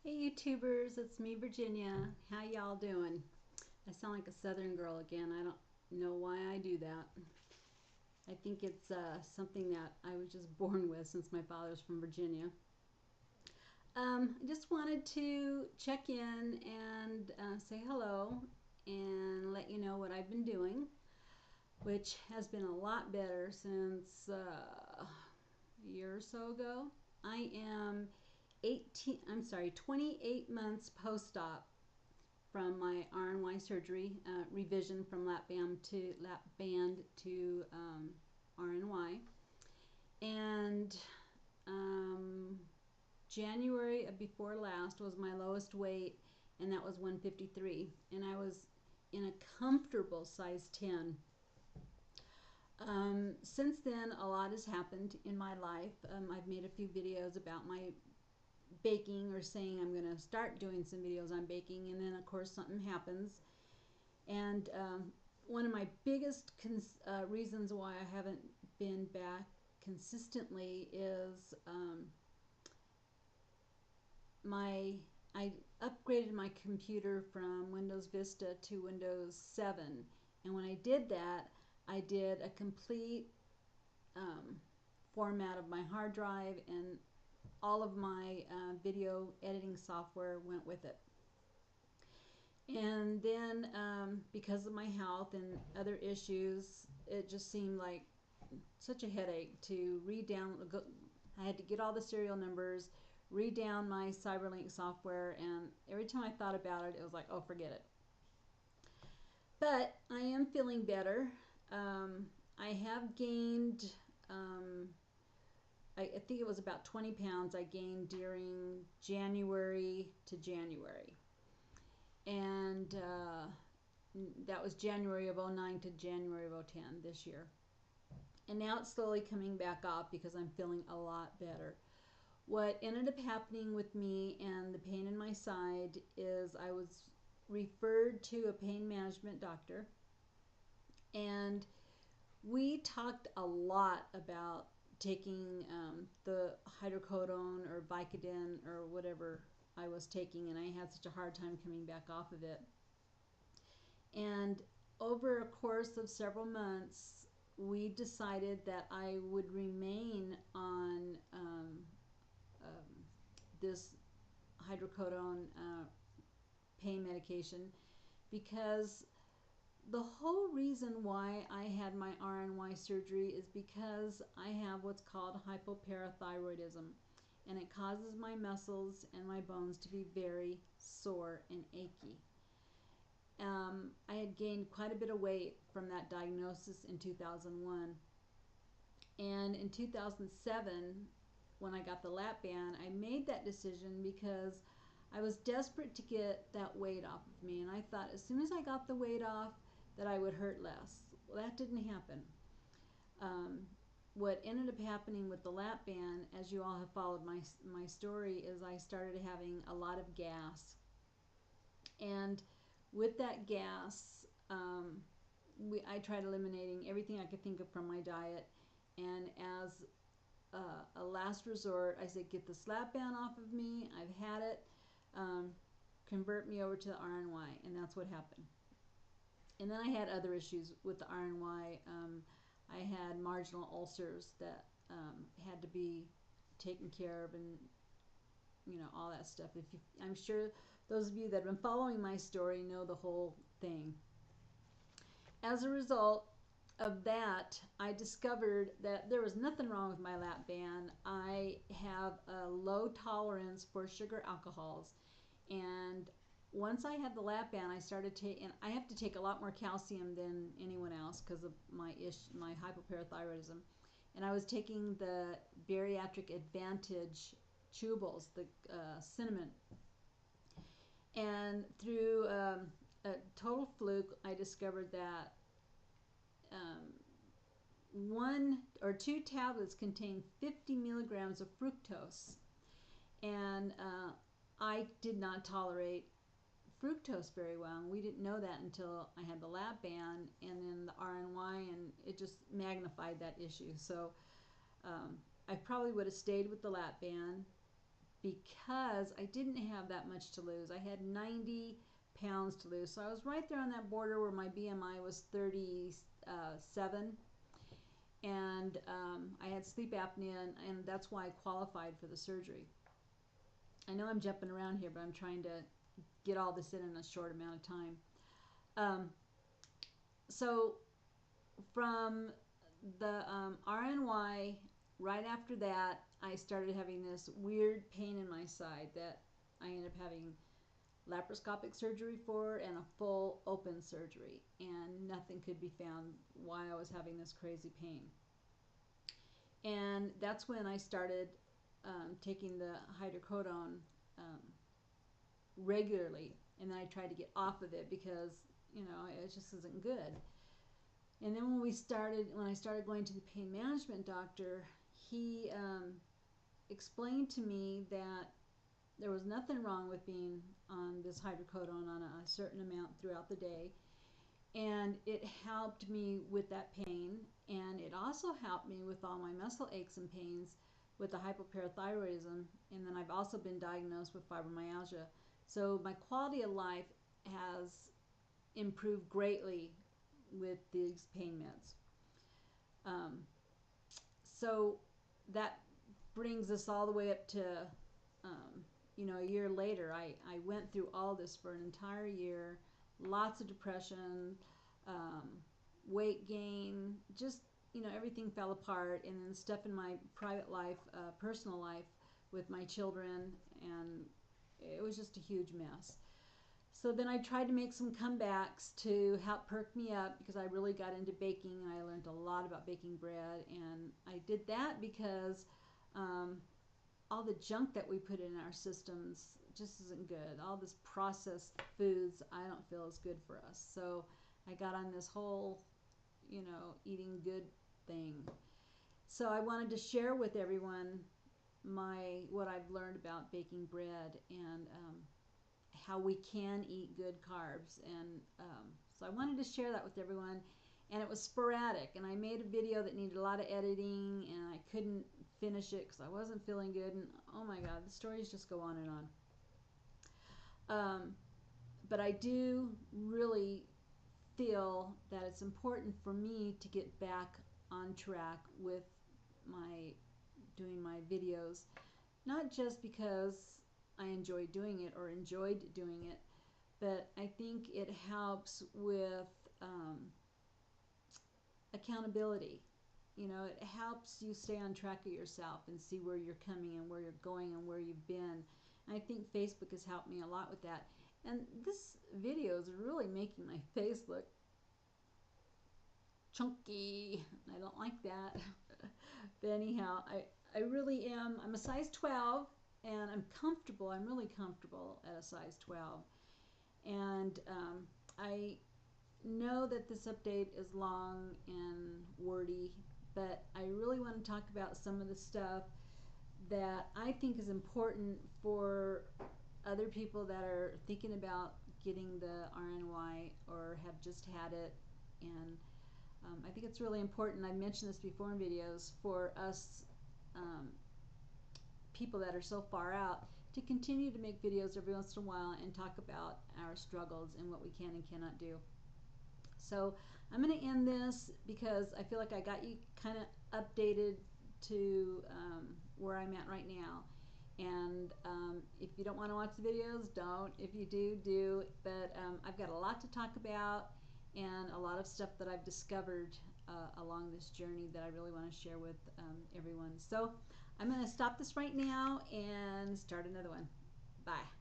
Hey YouTubers, it's me Virginia. How y'all doing? I sound like a southern girl again. I don't know why I do that. I think it's something that I was just born with since my father's from Virginia. I just wanted to check in and say hello and let you know what I've been doing, which has been a lot better since a year or so ago. I am 28 months post-op from my RNY surgery, revision from lap band to RNY, and um, January before last was my lowest weight, and that was 153, and I was in a comfortable size 10. Since then, a lot has happened in my life. I've made a few videos about my baking, or saying I'm going to start doing some videos on baking, and then of course something happens. And one of my biggest reasons why I haven't been back consistently is I upgraded my computer from Windows Vista to Windows 7, and when I did that, I did a complete format of my hard drive, and all of my video editing software went with it. And then because of my health and other issues, it just seemed like such a headache to re-download. I had to get all the serial numbers, re-down my Cyberlink software, and every time I thought about it, it was like, oh, forget it. But I am feeling better. I have gained, I think it was about 20 pounds I gained during January to January. And that was January of '09 to January of '10 this year. And now it's slowly coming back off because I'm feeling a lot better. What ended up happening with me and the pain in my side is I was referred to a pain management doctor, and we talked a lot about taking the hydrocodone or Vicodin or whatever I was taking, and I had such a hard time coming back off of it. And over a course of several months, we decided that I would remain on this hydrocodone pain medication, because the whole reason why I had my RNY surgery is because I have what's called hypoparathyroidism, and it causes my muscles and my bones to be very sore and achy. I had gained quite a bit of weight from that diagnosis in 2001. And in 2007, when I got the lap band, I made that decision because I was desperate to get that weight off of me. And I thought as soon as I got the weight off, that I would hurt less. Well, that didn't happen. What ended up happening with the lap band, as you all have followed my story, is I started having a lot of gas. And with that gas, I tried eliminating everything I could think of from my diet. And as a last resort, I said, get the slap band off of me. I've had it. Convert me over to the RNY. And that's what happened. And then I had other issues with the RNY. I had marginal ulcers that had to be taken care of, and all that stuff. I'm sure those of you that have been following my story know the whole thing. As a result of that, I discovered that there was nothing wrong with my lap band. I have a low tolerance for sugar alcohols, and once I had the lap band, I started taking, and I have to take a lot more calcium than anyone else because of my hypoparathyroidism. And I was taking the Bariatric Advantage chewables, the cinnamon. And through a total fluke, I discovered that one or two tablets contain 50 milligrams of fructose. And I did not tolerate fructose very well, and we didn't know that until I had the lap band and then the RNY, and it just magnified that issue. So I probably would have stayed with the lap band, because I didn't have that much to lose. I had 90 pounds to lose. So I was right there on that border where my BMI was 37. And I had sleep apnea, and that's why I qualified for the surgery. I know I'm jumping around here, but I'm trying to get all this in a short amount of time. So from the RNY, right after that, I started having this weird pain in my side that I ended up having laparoscopic surgery for and a full open surgery, and nothing could be found why I was having this crazy pain. And that's when I started taking the hydrocodone regularly, and then I tried to get off of it because, you know, it just isn't good. And then when I started going to the pain management doctor, he explained to me that there was nothing wrong with being on this hydrocodone on a certain amount throughout the day, and it helped me with that pain, and it also helped me with all my muscle aches and pains with the hypoparathyroidism, and then I've also been diagnosed with fibromyalgia. So my quality of life has improved greatly with these pain meds. So that brings us all the way up to, you know, a year later. I went through all this for an entire year, lots of depression, weight gain, just, you know, everything fell apart, and then stuff in my private life, personal life with my children, and it was just a huge mess. So then I tried to make some comebacks to help perk me up because I really got into baking, and I learned a lot about baking bread, and I did that because all the junk that we put in our systems just isn't good. All this processed foods I don't feel is good for us. So I got on this whole, you know, eating good thing. So I wanted to share with everyone what I've learned about baking bread, and how we can eat good carbs. And so I wanted to share that with everyone, and it was sporadic, and I made a video that needed a lot of editing, and I couldn't finish it because I wasn't feeling good, and oh my god, the stories just go on and on. But I do really feel that it's important for me to get back on track with doing my videos, not just because I enjoy doing it or enjoyed doing it, but I think it helps with accountability. You know, it helps you stay on track of yourself and see where you're coming and where you're going and where you've been. And I think Facebook has helped me a lot with that. And this video is really making my face look chunky. I don't like that. But anyhow, I really am. I'm a size 12, and I'm comfortable. I'm really comfortable at a size 12. And I know that this update is long and wordy, but I really want to talk about some of the stuff that I think is important for other people that are thinking about getting the RNY or have just had it. And I think it's really important, I mentioned this before in videos, for us people that are so far out to continue to make videos every once in a while and talk about our struggles and what we can and cannot do. So I'm going to end this because I feel like I got you kind of updated to where I'm at right now. And if you don't want to watch the videos, don't. If you do, do. But I've got a lot to talk about and a lot of stuff that I've discovered along this journey that I really want to share with everyone. So I'm going to stop this right now and start another one. Bye.